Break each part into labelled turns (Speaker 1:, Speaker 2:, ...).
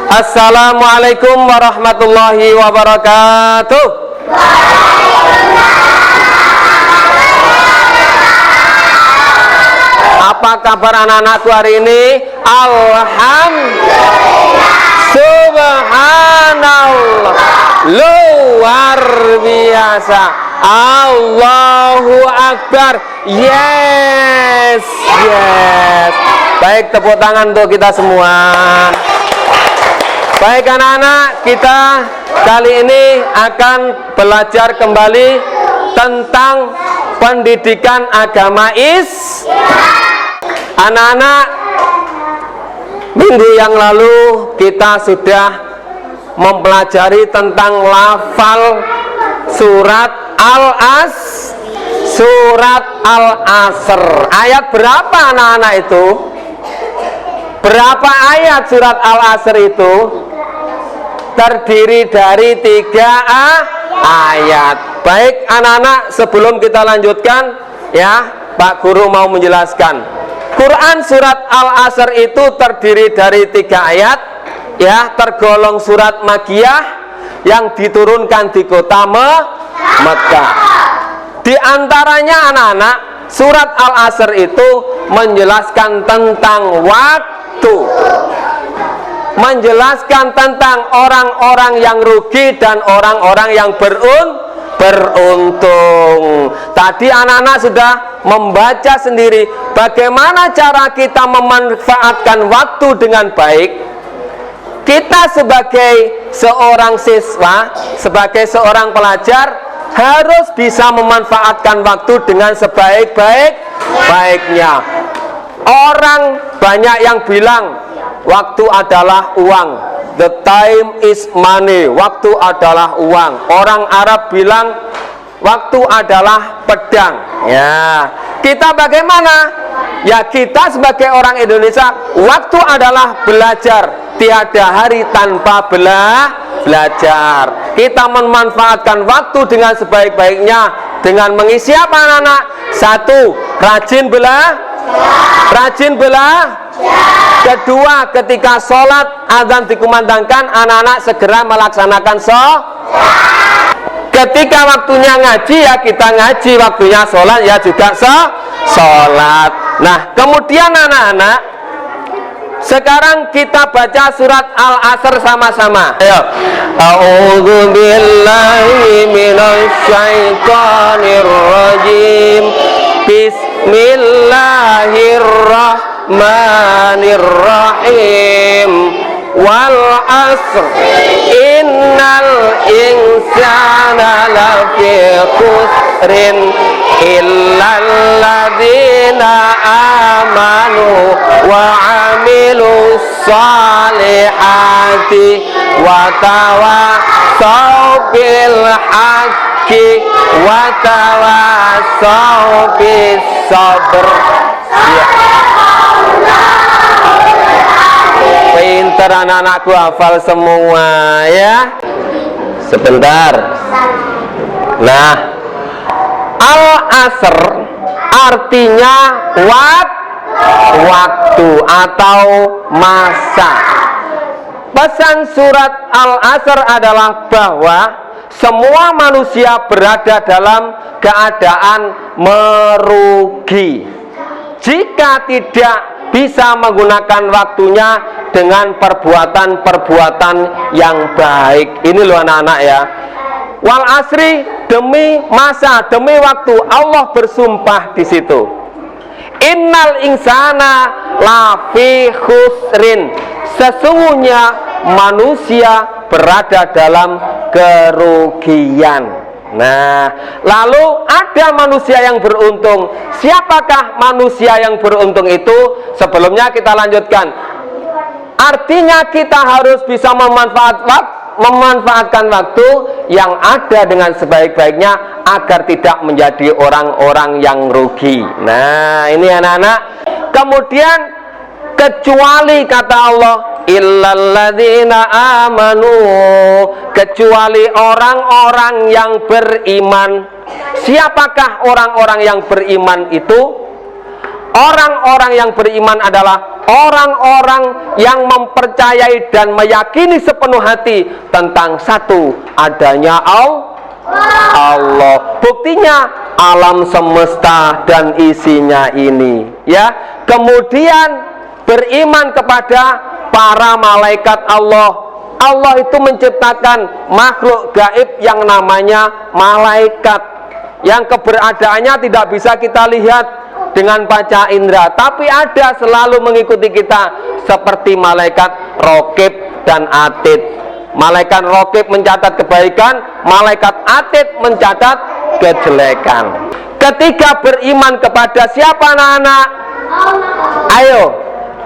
Speaker 1: Assalamualaikum warahmatullahi wabarakatuh. Apa kabar anak-anakku hari ini? Alhamdulillah, subhanallah, luar biasa, Allahu Akbar, yes. Baik, tepuk tangan untuk kita semua. Baik anak-anak, kita kali ini akan belajar kembali tentang pendidikan agama Anak-anak, minggu yang lalu kita sudah mempelajari tentang lafal surat Al-Asr. Ayat berapa anak-anak itu? Berapa ayat surat Al-Asr itu? Terdiri dari 3 ayat. Baik anak-anak, sebelum kita lanjutkan ya, Pak Guru mau menjelaskan. Quran surat Al-Asr itu terdiri dari 3 ayat ya, tergolong surat Makkiyah yang diturunkan di kota Mekkah. Di antaranya anak-anak, surat Al-Asr itu menjelaskan tentang waktu, menjelaskan tentang orang-orang yang rugi dan orang-orang yang beruntung. Tadi anak-anak sudah membaca sendiri bagaimana cara kita memanfaatkan waktu dengan baik. Kita sebagai seorang siswa, sebagai seorang pelajar, harus bisa memanfaatkan waktu dengan sebaik-baiknya. Orang banyak yang bilang waktu adalah uang. The time is money. Waktu adalah uang. Orang Arab bilang waktu adalah pedang. Ya, kita bagaimana? Ya, kita sebagai orang Indonesia, waktu adalah belajar. Tiada hari tanpa belajar. Kita memanfaatkan waktu dengan sebaik-baiknya dengan mengisi apa anak-anak? 1. Rajin belajar. Kedua, ketika sholat azan dikumandangkan, anak-anak segera melaksanakan sholat. Ketika waktunya ngaji ya kita ngaji, waktunya sholat ya juga sholat. Nah, kemudian anak-anak, sekarang kita baca surat Al-Asr sama-sama. Ayo. A'udzu billahi minasy syaithanir rajim. Bismillahirrahmanirrahim. Wal asr innal insana lafi khusrin illal ladzina amanu wa amilus salihati wa tawassaw bil haqqi wa tawassaw bis sabr. Pinter anak-anakku, hafal semua ya. Sebentar. Nah, Al-Asr artinya waktu atau masa. Pesan surat Al-Asr adalah bahwa semua manusia berada dalam keadaan merugi jika tidak bisa menggunakan waktunya dengan perbuatan-perbuatan yang baik. Ini loh anak-anak ya. Wal asri, demi masa, demi waktu, Allah bersumpah di situ. Innal insana lafi khusrin. Sesungguhnya manusia berada dalam kerugian. Nah, lalu ada manusia yang beruntung. Siapakah manusia yang beruntung itu? Sebelumnya kita lanjutkan. Artinya kita harus bisa memanfaatkan waktu yang ada dengan sebaik-baiknya agar tidak menjadi orang-orang yang rugi. Nah, ini anak-anak. Kemudian kecuali kata Allah, illalladzina amanu, kecuali orang-orang yang beriman. Siapakah orang-orang yang beriman itu? Orang-orang yang beriman adalah orang-orang yang mempercayai dan meyakini sepenuh hati tentang satu adanya Allah. Buktinya alam semesta dan isinya ini, ya. Kemudian beriman kepada para malaikat Allah. Allah itu menciptakan makhluk gaib yang namanya malaikat, yang keberadaannya tidak bisa kita lihat dengan panca indera, tapi ada selalu mengikuti kita, seperti malaikat Raqib dan Atid. Malaikat Raqib mencatat kebaikan, malaikat Atid mencatat kejelekan. Ketika beriman kepada siapa anak-anak? Ayo,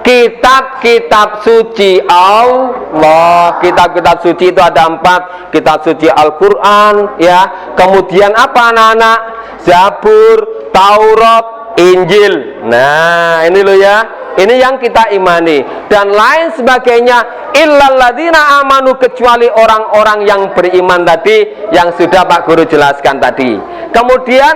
Speaker 1: kitab-kitab suci Allah. Kitab-kitab suci itu ada 4. Kitab suci Al-Quran, ya. Kemudian apa anak-anak? Zabur, Taurat, Injil. Nah, ini loh ya. Ini yang kita imani. Dan lain sebagainya. Illalladzina amanu, kecuali orang-orang yang beriman tadi, yang sudah Pak Guru jelaskan tadi. Kemudian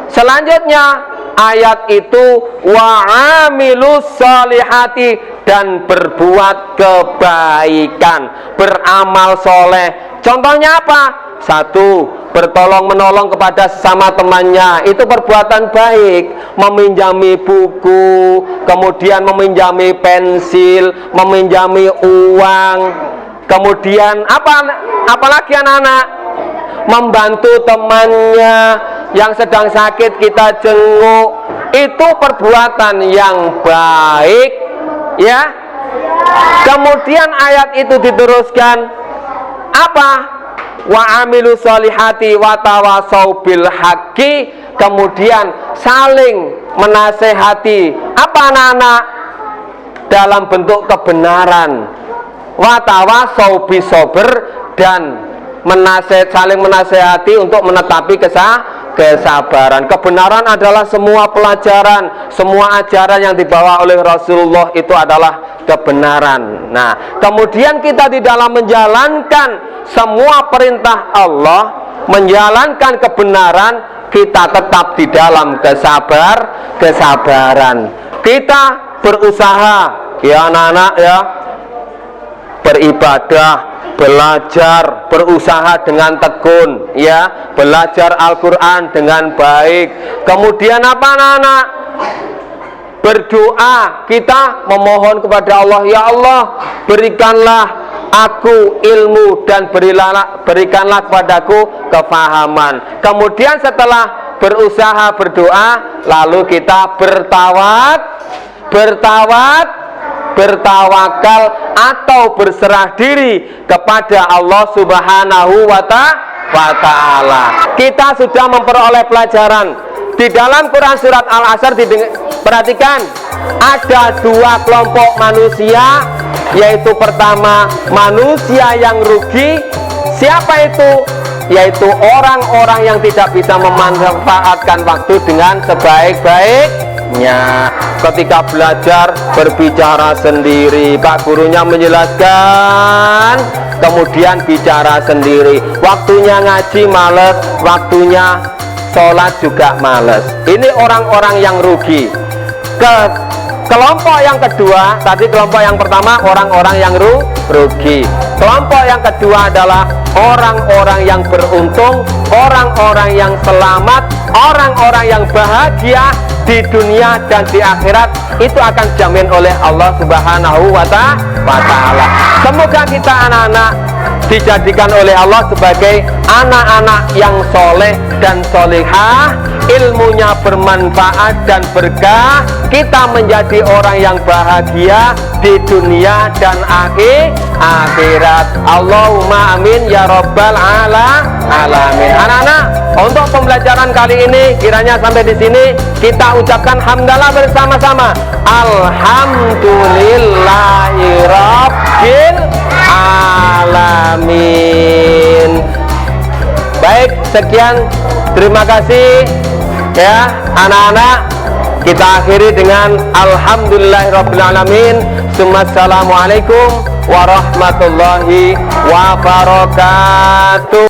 Speaker 1: selanjutnya ayat itu wa'amilus solihati, dan berbuat kebaikan, beramal soleh. Contohnya apa? 1. Bertolong menolong kepada sesama temannya, itu perbuatan baik. Meminjami buku, kemudian meminjami pensil, meminjami uang. Kemudian apalagi anak-anak? Membantu temannya yang sedang sakit kita jenguk, itu perbuatan yang baik, ya. Kemudian ayat itu diteruskan apa? Wa amilu solihati wa tawasau bil haqqi, kemudian saling menasehati apa anak-anak? Dalam bentuk kebenaran. Wa tawasau bisobr, dan saling menasehati untuk menetapi kesabaran. Kebenaran adalah semua pelajaran, semua ajaran yang dibawa oleh Rasulullah itu adalah kebenaran. Nah, kemudian kita di dalam menjalankan semua perintah Allah, menjalankan kebenaran, kita tetap di dalam kesabaran. Kita berusaha, ya anak-anak, ya, beribadah, belajar, berusaha dengan tekun, ya, belajar Al-Quran dengan baik. Kemudian apa anak-anak? Berdoa, kita memohon kepada Allah, ya Allah, berikanlah aku ilmu dan berikanlah kepadaku kefahaman. Kemudian setelah berusaha berdoa, lalu kita bertawakal atau berserah diri kepada Allah Subhanahu wa Ta'ala. Kita sudah memperoleh pelajaran di dalam Quran surat Al-Asr. Perhatikan, ada 2 kelompok manusia, yaitu pertama manusia yang rugi. Siapa itu? Yaitu orang-orang yang tidak bisa memanfaatkan waktu dengan sebaik-baiknya. Ketika belajar berbicara sendiri, Pak gurunya menjelaskan, kemudian bicara sendiri. Waktunya ngaji males, waktunya sholat juga males. Ini orang-orang yang rugi. Kelompok yang kedua, tadi kelompok yang pertama orang-orang yang rugi. Kelompok yang kedua adalah orang-orang yang beruntung, orang-orang yang selamat, orang-orang yang bahagia di dunia dan di akhirat. Itu akan dijamin oleh Allah Subhanahu wa Ta'ala. Semoga kita anak-anak dijadikan oleh Allah sebagai anak-anak yang soleh dan solehah, ilmunya bermanfaat dan berkah. Kita menjadi orang yang bahagia di dunia dan akhirat. Allahumma amin ya rabbal alamin. Anak-anak, untuk pembelajaran kali ini kiranya sampai di sini. Kita ucapkan hamdalah bersama-sama. Alhamdulillahi rabbil alamin. Baik, sekian, terima kasih ya anak-anak. Kita akhiri dengan alhamdulillahirabbil alamin. Assalamualaikum warahmatullahi wabarakatuh.